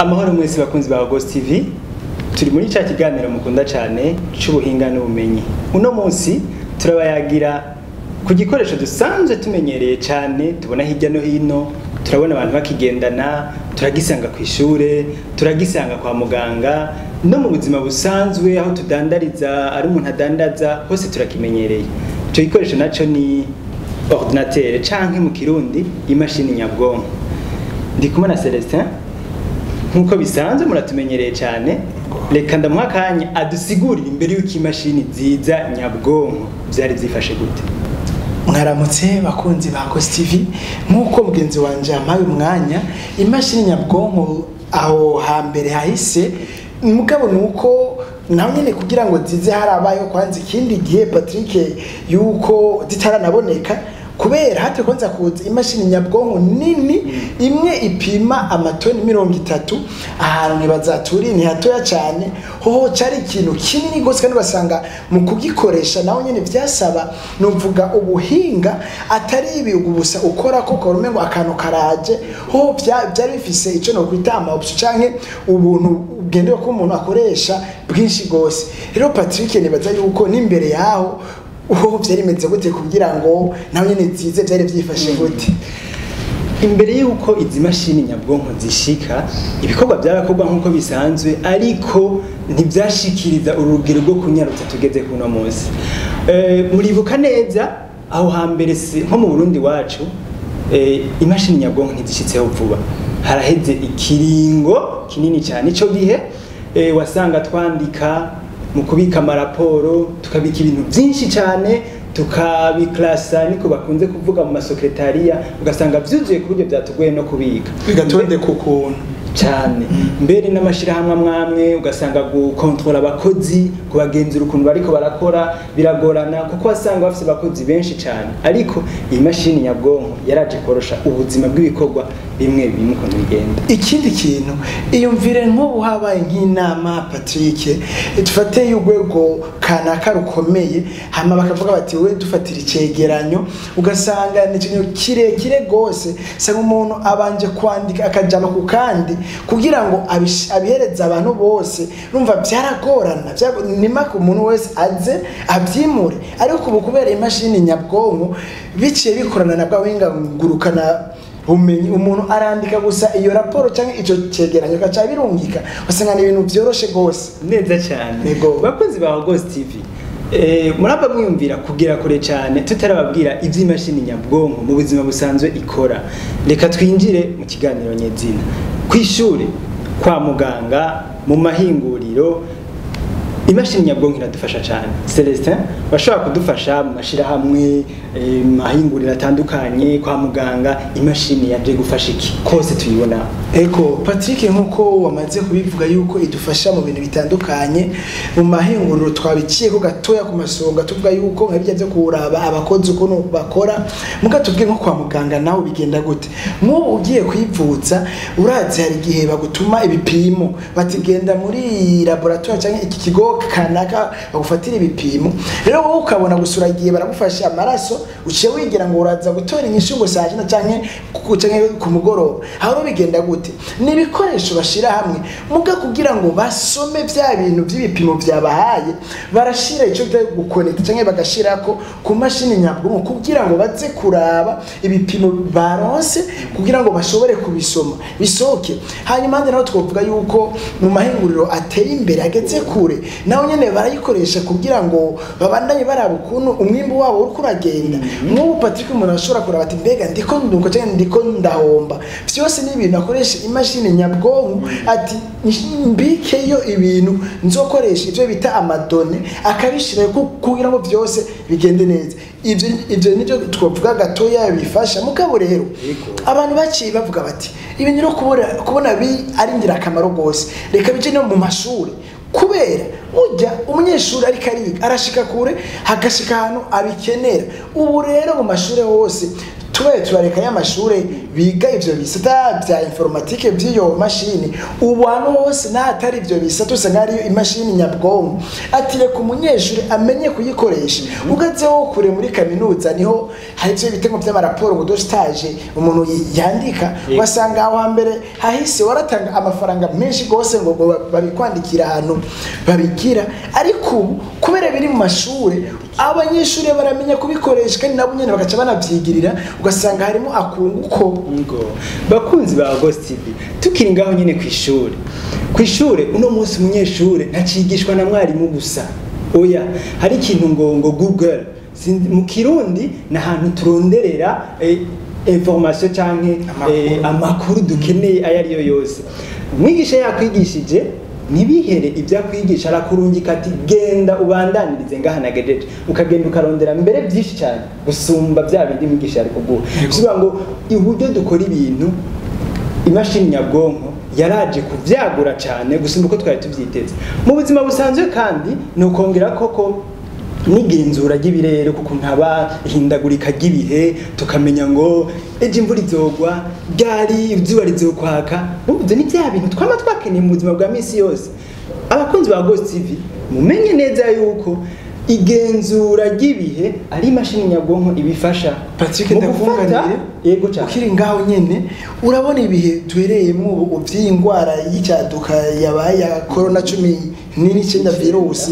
Amahoro mwese bakunzi ba Ghost TV, turi muri cya kiganiro mukunda cyane cy'ubuhinga n'ubumenyi. Uno munsi turabayagira ku gikoresho dusanzwe tumenyereye cyane, tubona hirya no hino, turabona abantu bakigendana, turagisanga ku ishure, turagisanga kwa muganga, no mu buzima busanzwe aho tudandariza, ari umuntu adandaza, hose turakimenyereye. Icyo gikoresho naco ni ordinateur canke mu kirundi imashini nyabwonko. Ndi kumwe na Celestin, nkuko bisanzwe muratumenyereye cyane, reka ndamuha akanya adusigurira imbere y'uko imashini nziza nyabwonko byari byifashe gute. Mwaramutse bakunzi ba Ghost TV, nkuko mugenzi wanje yampaye umwanya, imashini nyabwonko aho hambere hahise mugabo nuko naho nyene kugira ngo zize harabayo kwanza ikindi gihe Patrick yuko zitaranaboneka kubera hati kwanza kuza imashini nyabwonko nini imwe ipima amatoni 30 ahantu ntibazaturi ni hatoya cyane hoho cari ikintu kinini gose kandi basanga mu kugikoresha naho nyene vyasaba numvuga ubuhinga atari ibi ugubusa ukora ko korumengo akantu karaje hoho byari bifise ico no kwita amabusho canke ubuntu ugendeye ko umuntu akoresha bwinshi gose. Rero Patrick nibaza yuko n'imbere yaho uho byari meze gute kugira ngo nawe nyene zize byari byifashe gute. Imbere yuko izi mashini nyabwonko zishika, ibikorwa byarakorwa nkuko bisanzwe, ariko ntibyashikiriza urugero rwo kunyarutsa tugeze kuno munsi. Muribuka neza aho hambere nko mu Burundi wacu, imashini nyabwonko ntizishitseho vuba, haraheze ikiringo kinini cyane. Ico gihe wasanga twandika mu kubika amaraporo, tukabika ibintu byinshi cyane, tukabiklasa niko bakunze kuvuga mu masokretariya, ugasanga byuzuye ku buryo byatugoye no kubika bigatonde kukuntu cyane. Mbere n'amashirahamwe amwamwe ugasanga gukontrola abakozi, kubagenzura ukuntu bariko barakora biragorana kuko wasanga bafite abakozi benshi cyane. Ariko iyi mashini nyabwonko yaraje korosha ubuzima bw'ibikorwa bimwe bimwe ukuntu bigenda. Ikindi kintu iyumvire nko habaye nk'inama Patrick, dufate y'urwego kanaka rukomeye, hama bakavuga bati we dufatira icegeranyo, ugasanga ni ikintu kirekire gose, sanga umuntu abanje kwandika akajama ku kandi kugira ngo abihereza abantu bose, numva byaragorana nima ku muntu wese aze abyimure. Ariko kubu kubera imashini nyabwonko biciye bikorana na bw'ahinga ngurukana umenyi, umuntu arandika gusa iyo raporo cyangwa ico cegeranyo gaca birungika, usanga ni ibintu byoroshe gose neza cyane. Bakozi ba Ghost TV, muraba mwiyumvira kugira kure cyane tutarababwira iby'imashini nyabwonko mu buzima busanzwe ikora. Reka twinjire mu kiganiro nyezina. Kw'ishure, kwa muganga, mu mahinguriro, imashini nyabwonko iradufasha cyane. Celestin bashobora kudufasha mu mashirahamwe, mahinguriro atandukanye, kwa muganga, imashini yaje gufasha iki kose tuyibona. Eko Patrick, nkuko wamaze kubivuga yuko idufasha mu bintu bitandukanye, mu mahinguriro twabiciye ko gatoya ku masonga tuvuga yuko nkabijya byo kuraba abakozi ukuntu bakora, mugatubwe nko kwa muganga naho bigenda gute. Nk'ubu ugiye kwivuza urazi hari gihe bagutuma ibipimo, batigenda muri laboratoire cyangwa iki kigo kanaka bagufatira ibipimo. Rero wowe ukabona gusuragiye baragufasha amaraso, uciye wigira ngo uraza gutora inyishu ngo saa 9 canke ku mugoroba. Aho bigenda gute? Nibikoresho bashira hamwe muga kugira ngo basome bya bintu by'ibipimo byabahaye, barashira ico byo gukonekta canke bagashirako ku mashini nyabwonko kugira ngo baze kuraba ibipimo baronse kugira ngo bashobore kubisoma bisoke. Hanyuma handi naho twovuga yuko mu mahinguriro ateye imbere ageze kure, naho nyene barayikoresha kugira ngo babandanye baraba ukuntu umwimbo wabo uri kuragenda. Nk'ubu Patrick umuntu ashobora kuraba ati mbega ndiko nduko cyane ndiko ndahomba, byose ni ibintu akoresha imashini nyabwonko, ati mbikeyo ibintu nzokoresha ivyo bita amadone, akabishira kugira ngo byose bigende neza. Ivyo nivyo twovuga gatoya bifasha. Mugabo rero abantu baciye bavuga bati ibintu no kubona bi ari ngirakamaro gose, reka bije no mu mashuri, kubera ujya umunyeshuri ari kariga arashika kure hagashika hano abikenera. Ubu rero mu mashuri hose tubaye turareka y'amashure biga ivyo bisata bya informatique by'iyo mashini ubu hano hose n'atari ivyo bisata usanga ari imashini nyabwonko ati reka umunyeshuri amenye kuyikoresha ugazeho kure muri kaminuza niho hari ivyo bitengo by'amaraporo ngo do stage umuntu yandika wasanga aho hambere hahise waratanga amafaranga menshi gose ngo babikwandikira ahantu babigira ariko kubera biri mu mashure abanyeshuri baramenya kubikoresha kandi nabo nyene bagaca banavyigirira ugasanga harimo akunguko ngo bakunzi ba Ghost TV tukiri ngaho nyene kwishure uno munsi umunyeshure ntacigishwa na mwarimu gusa oya hari ikintu ngo Google mu kirundi na hantu turonderera information canke amakuru dukeneye ayariyo yose umwigisha yakwigishije nibihere ibyakwigisha arakurungika ati genda ubandanirize ngaha nagejeje ukagenda ukarondera mbere byinshi cyane gusumba bya bindi mwigisha ari kuguha bivuga ngo uburyo dukora ibintu imashini nyabwonko yaraje kuvyagura cyane gusumba uko twari tuvyiteze mu buzima busanzwe kandi no kongera koko n'igenzura ry'ibirere kuko ntaba hindagurika ry'ibihe tukamenya ngo eje imvura izogwa byari izuba rizokwaka ubwo ni bya bintu twama twakeneye mu buzima bwa misi yose abakunzi ba Ghost TV mumenye neza yuko igenzura ry'ibihe ari imashini nyabwonko ibifasha Patrick ndakunganire yego cyane ukiri ngaho nyene urabona ibihe tuhereyemo uvy'ingwara y'icyaduka yabaye ya corona 19 virus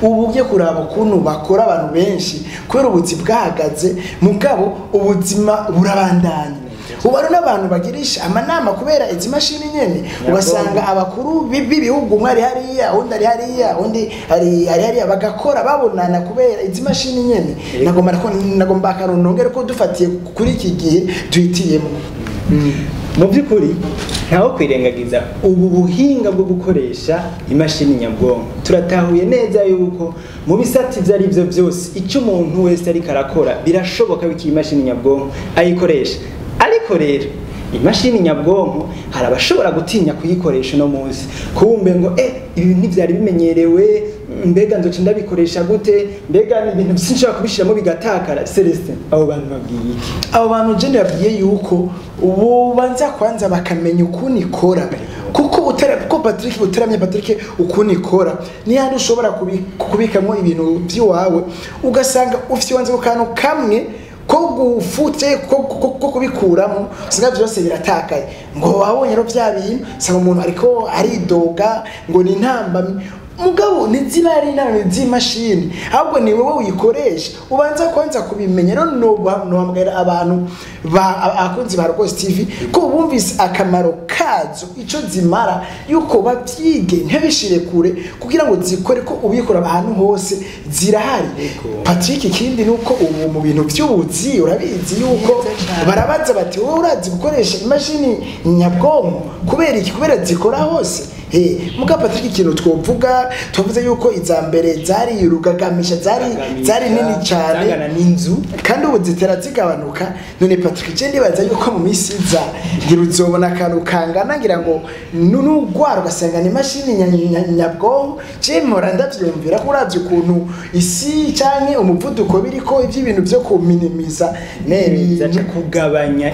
ubu ugiye kuraba ukuntu bakora abantu benshi kubera ubuzi bwahagaze mugabo ubuzima burabandanya ubaro n'abantu bagirisha amanama kubera izi mashini nyene ugasanga abakuru b'ibihugu mwari hariya undi ari hariya undi ari hariya bagakora babonana kubera izi mashini nyene nagomba karonongere ko dufatiye kuri iki gihe duhitiyemo mu by'ukuri ntaho kwirengagiza ubu buhinga bwo gukoresha imashini nyabwonko turatahuye neza yuko mu bisati byari byo byose icyo umuntu wese ari karakora birashoboka biki imashini nyabwonko ayikoresha ariko rero imashini nyabwonko hari abashobora gutinya kuyikoresha no munsi kumbe ngo ibi ntivyari bimenyerewe mbega nzoca ndabikoresha gute mbega ni ibintu sinshobora kubishiramo bigatakara Celestin abo bantu babwiye iki abo bantu je ndabwiye yuko ubu banza kwanza bakamenya ukuntu ikora kuko Patrick utaramye Patrick ukuntu ikora ni handi ushobora kubikamo ibintu by'iwawe ugasanga ufite wanze ukantu kamwe ko gufute ko kubikuramo singa byose biratakaye ngo wabonye ro bya bintu sanga umuntu ariko aridoga ngo ni ntambamye mugabo nizibari nawe z'imashini ahubwo ni wowe uyikoresha ubanza kwanza kubimenya no bambwira abantu akunzi ba Ghost TV ko bumvise akamaro kazo ico zimara yuko bavyige ntibishire kure kugira ngo zikore ko ubikora ahantu hose zirahari Patrick ikindi nuko ubu mu bintu by'ubuzi urabizi yuko barabaza bati wowe urazi gukoresha imashini nyabwonko kubera iki kubera zikora hose muga Patrick ikintu twovuga tuvuze yuko izambere zari rugagamisha zari nini cyane zangana n'inzu kandi ubu zitera zigabanuka none Patrick je ndibaza yuko mu misi za ngira uzobona akantu kangana ngira ngo n'ugwara ugasanga ni mashini nyabwonko je mpora ndavyumvira ko uravye ukuntu isi canke umuvuduko biriko ivy'ibintu byo kuminimiza nebiza kugabanya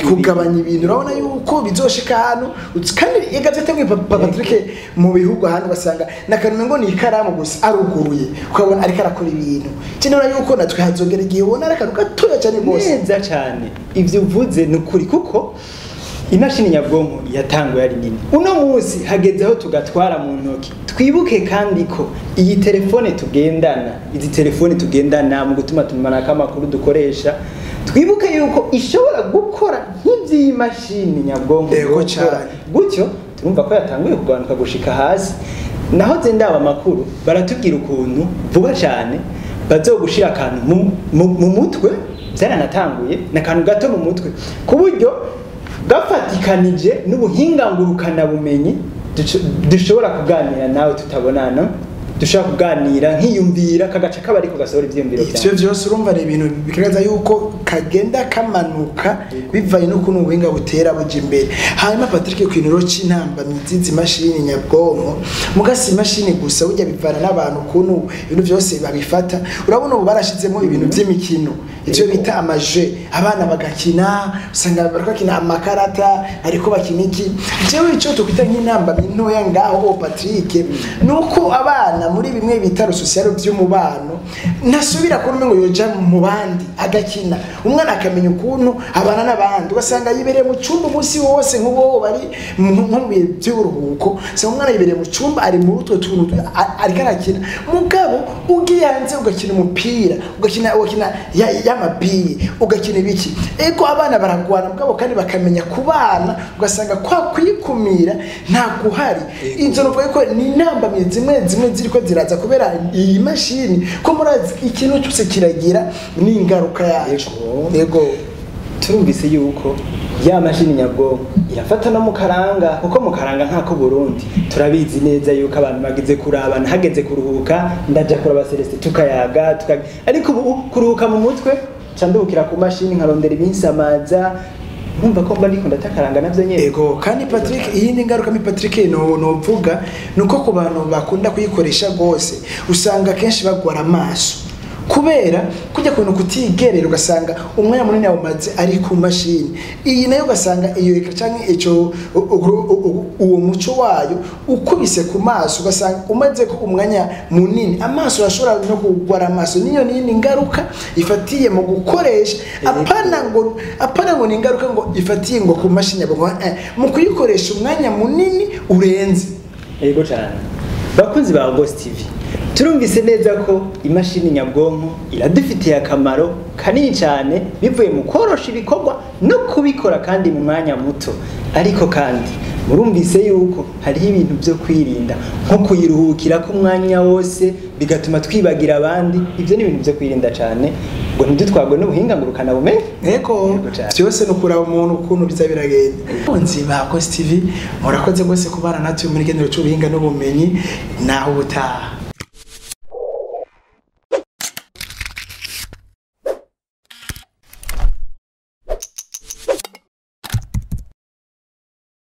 ibintu urabona yuko bizoshika hano kandi yagavye temwe Patrick mu bihugu ahantu basanga nakanumwe ngo ni ikaramu gusa aruguruye ukabona ariko arakora ibintu kinora yuko natwe hazogera igihe ubona ariko gatoya cyane bose neza cyane ivyo uvuze nukuri kuko imashini nyabwonko yatanguye ari nini uno munsi hagezeho tugatwara mu ntoki twibuke kandi ko iyi telefone tugendana mu gutuma tumanaka amakuru dukoresha twibuke yuko ishobora gukora nk'iby'iyi mashini nyabwonko gutyo turumva ko yatanguye kugabanuka gushika hasi naho zendaba amakuru baratubwira ukuntu vuba cyane bazogushira akantu mu mutwe byaranatanguye nakantu gato mu mutwe ku buryo gafatikanije n'ubuhinga ngurukana bumenyi dushobora kuganira nawe tutabonana dushaka kuganira nkiyumvira kagaca kabari ko gasohora ivyiyumviro ivyo cyane vyose urumva ari ibintu bigaragaza yuko kagenda kamanuka bivanye no kuntu ubuhinga butera buja imbere. Hanyuma Patrick kwinuro c'intambamyi zizi mashini nyabwonko mugasi imashini gusa burya bivana n'abantu kuntu ibintu vyose babifata. Urabona ubu barashizemo ibintu vy'imikino ivyo bita amaje abana bagakina usanga barakina amakarata ariko bakina iki. Jewe ico tukwita nk'intambamyi ntoya ngaho Patrick nuko abana muri bimwe bita social by'umubano nasubira ko ngo yoja mu bandi agakina umwana akamenya ukuntu abana n'abandi ugasanga yibereye mu cyumba umunsi wose nk'ubo bari mu by'uruhuko se umwana yibereye mu cyumba ari mu rutwe tuntu ariko arakina mugabo ugiye hanze ugakina umupira ugakina y'amapiri ugakina ibiki eko abana baragwana mugabo kandi bakamenya kubana ugasanga kwa kwikumira nta guhari. Inzo no ko ni intambamye zimwe ziriko ziraza kubera iyi mashini ko murazi ikintu cyose kiragira n'ingaruka yacu. Yego turumvise yuko ya mashini nyabwonko irafata no mukaranga kuko mukaranga nkako Burundi turabizi neza yuko abantu bagize kurabana hageze kuruhuka ndaja kuraba Celeste tukayaga ariko kuruhuka mu mutwe candukira ku mashini nkarondera ibinsamaza numva ko mba ndiko ndatakaranga navyo nyene. Ego kandi Patrick iyindi ngaruka mi Patrick no vuga nuko ku bantu bakunda kuyikoresha gose usanga kenshi bagwara amaso kubera kujya kuntu kutigerera ugasanga umwanya munini awumaze ari ku mashini iyi nayo ugasanga iyo canke ico uwo muco wayo ukubise ku maso ugasanga umaze ko umwanya munini amaso ashobora no kugwara amaso. Niyo nini ngaruka ifatiye mu gukoresha apana ngo ni ngaruka ngo ifatiye ngo ku mashini yabo mu kuyikoresha umwanya munini urenze. Yego cyane bakunzi ba Ghost TV turumvise neza ko imashini nyabwonko iradufitiye akamaro kanini cyane bivuye mu korosha ibikorwa no kubikora kandi mu mwanya muto. Ariko kandi murumvise yuko hariho ibintu byo kwirinda nko kuyiruhukira ku mwanya wose bigatuma twibagira abandi. Ivyo ni ibintu byo kwirinda cyane ngo ntidutwagwe n'ubuhinga ngurukana bumenyi. Eko byose no kuraba umuntu ukuntu biza biragenda. Bonzi ba Ghost TV murakoze gose kubana natwe muri gendero cy'ubuhinga n'ubumenyi naho ubutaha.